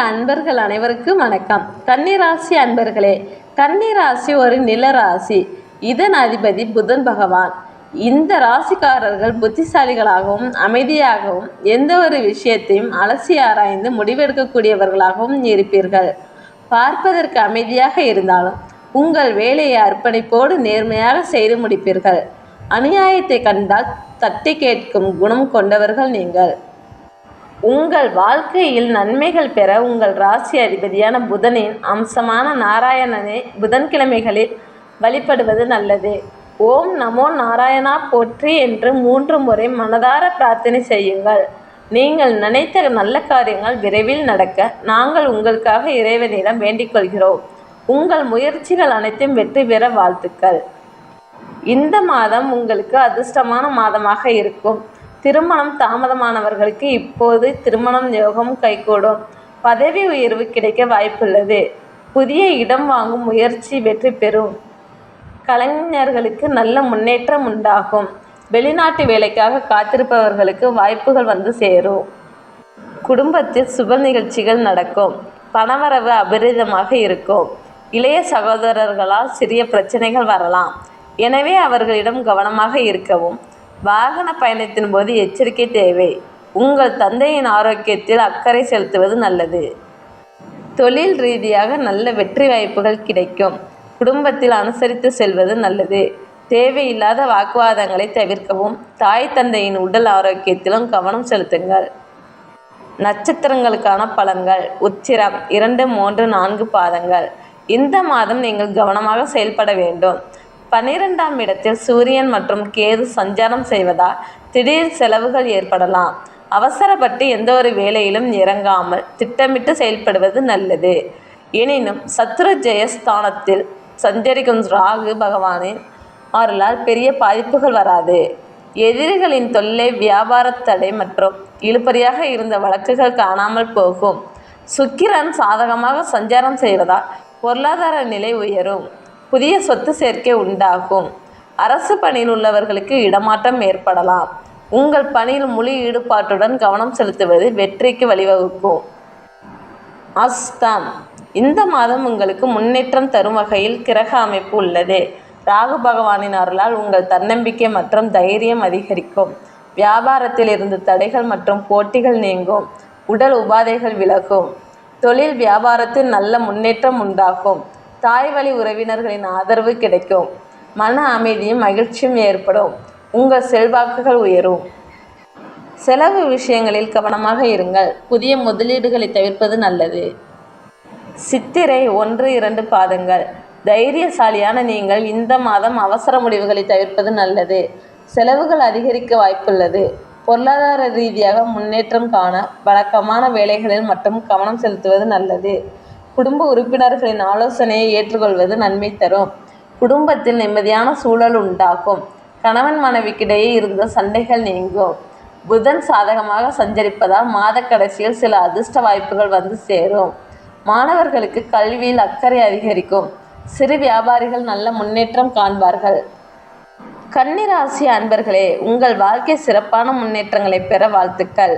அன்பர்கள் அனைவருக்கும் வணக்கம். கன்னிராசி அன்பர்களே, கன்னிராசி ஒரு நில ராசி. இதன் அதிபதி புதன் பகவான். இந்த ராசிக்காரர்கள் புத்திசாலிகளாகவும் அமைதியாகவும் எந்த ஒரு விஷயத்தையும் அலசி ஆராய்ந்து முடிவெடுக்கக்கூடியவர்களாகவும் இருப்பீர்கள். பார்ப்பதற்கு அமைதியாக இருந்தாலும் உங்கள் வேலையை அர்ப்பணிப்போடு நேர்மையாக செய்து முடிப்பீர்கள். அநியாயத்தை கண்டால் தட்டி கேட்கும் குணம் கொண்டவர்கள் நீங்கள். உங்கள் வாழ்க்கையில் நன்மைகள் பெற உங்கள் ராசி அதிபதியான புதனின் அம்சமான நாராயணனை புதன்கிழமைகளில் வழிபடுவது நல்லது. ஓம் நமோ நாராயணா போற்றி என்று 3 முறை மனதார பிரார்த்தனை செய்யுங்கள். நீங்கள் நினைத்த நல்ல காரியங்கள் விரைவில் நடக்க நாங்கள் உங்களுக்காக இறைவனிடம் வேண்டிக் கொள்கிறோம். உங்கள் முயற்சிகள் அனைத்தும் வெற்றி பெற வாழ்த்துக்கள். இந்த மாதம் உங்களுக்கு அதிர்ஷ்டமான மாதமாக இருக்கும். திருமணம் தாமதமானவர்களுக்கு இப்போது திருமணம் யோகம் கைகூடும். பதவி உயர்வு கிடைக்க வாய்ப்புள்ளது. புதிய இடம் வாங்கும் முயற்சி வெற்றி பெறும். கலைஞர்களுக்கு நல்ல முன்னேற்றம் உண்டாகும். வெளிநாட்டு வேலைக்காக காத்திருப்பவர்களுக்கு வாய்ப்புகள் வந்து சேரும். குடும்பத்தில் சுப நிகழ்ச்சிகள் நடக்கும். பணவரவு அபரிதமாக இருக்கும். இளைய சகோதரர்களால் சிறிய பிரச்சனைகள் வரலாம். எனவே அவர்களிடம் கவனமாக இருக்கவும். வாகன பயணத்தின் போது எச்சரிக்கை தேவை. உங்கள் தந்தையின் ஆரோக்கியத்தில் அக்கறை செலுத்துவது நல்லது. தொழில் ரீதியாக நல்ல வெற்றி வாய்ப்புகள் கிடைக்கும். குடும்பத்தில் அனுசரித்து செல்வது நல்லது. தேவையில்லாத வாக்குவாதங்களை தவிர்க்கவும். தாய் தந்தையின் உடல் ஆரோக்கியத்திலும் கவனம் செலுத்துங்கள். நட்சத்திரங்களுக்கான பலன்கள். உத்திரம் 2, 3, 4 பாதங்கள். இந்த மாதம் நீங்கள் கவனமாக செயல்பட வேண்டும். 12ஆம் இடத்தில் சூரியன் மற்றும் கேது சஞ்சாரம் செய்வதால் திடீர் செலவுகள் ஏற்படலாம். அவசரப்பட்டு எந்த ஒரு வேலையிலும் இறங்காமல் திட்டமிட்டு செயல்படுவது நல்லது. எனினும் சத்ரு ஜெயஸ்தானத்தில் சஞ்சரிக்கும் ராகு பகவானின் அருளால் பெரிய பாதிப்புகள் வராது. எதிரிகளின் தொல்லை, வியாபார தடை மற்றும் இழுபறியாக இருந்த வழக்குகள் காணாமல் போகும். சுக்கிரன் சாதகமாக சஞ்சாரம் செய்வதால் பொருளாதார நிலை உயரும். புதிய சொத்து சேர்க்கை உண்டாகும். அரசு பணியில் உள்ளவர்களுக்கு இடமாற்றம் ஏற்படலாம். உங்கள் பணியில் முழு ஈடுபாட்டுடன் கவனம் செலுத்துவது வெற்றிக்கு வழிவகுக்கும். அஸ்தம் இந்த மாதம் உங்களுக்கு முன்னேற்றம் தரும் வகையில் கிரக அமைப்பு உள்ளது. ராகு பகவானின் அருளால் உங்கள் தன்னம்பிக்கை மற்றும் தைரியம் அதிகரிக்கும். வியாபாரத்தில் இருந்து தடைகள் மற்றும் போட்டிகள் நீங்கும். உடல் உபாதைகள் விலகும். தொழில் வியாபாரத்தில் நல்ல முன்னேற்றம் உண்டாகும். தாய் வழி உறவினர்களின் ஆதரவு கிடைக்கும். மன அமைதியும் மகிழ்ச்சியும் ஏற்படும். உங்கள் செல்வாக்குகள் உயரும். செலவு விஷயங்களில் கவனமாக இருங்கள். புதிய முதலீடுகளை தவிர்ப்பது நல்லது. சித்திரை 1, 2 பாதங்கள். தைரியசாலியான நீங்கள் இந்த மாதம் அவசர முடிவுகளை தவிர்ப்பது நல்லது. செலவுகள் அதிகரிக்க வாய்ப்புள்ளது. பொருளாதார ரீதியாக முன்னேற்றம் காண வழக்கமான வேலைகளில் மட்டும் கவனம் செலுத்துவது நல்லது. குடும்ப உறுப்பினர்களின் ஆலோசனையை ஏற்றுக்கொள்வது நன்மை தரும். குடும்பத்தில் நிம்மதியான சூழல் உண்டாகும். கணவன் மனைவிக்கிடையே இருந்த சண்டைகள் நீங்கும். புதன் சாதகமாக சஞ்சரிப்பதால் மாத கடைசியில் சில அதிர்ஷ்ட வாய்ப்புகள் வந்து சேரும். மாணவர்களுக்கு கல்வியில் அக்கறை அதிகரிக்கும். சிறு வியாபாரிகள் நல்ல முன்னேற்றம் காண்பார்கள். கன்னிராசி அன்பர்களே, உங்கள் வாழ்க்கை சிறப்பான முன்னேற்றங்களை பெற வாழ்த்துக்கள்.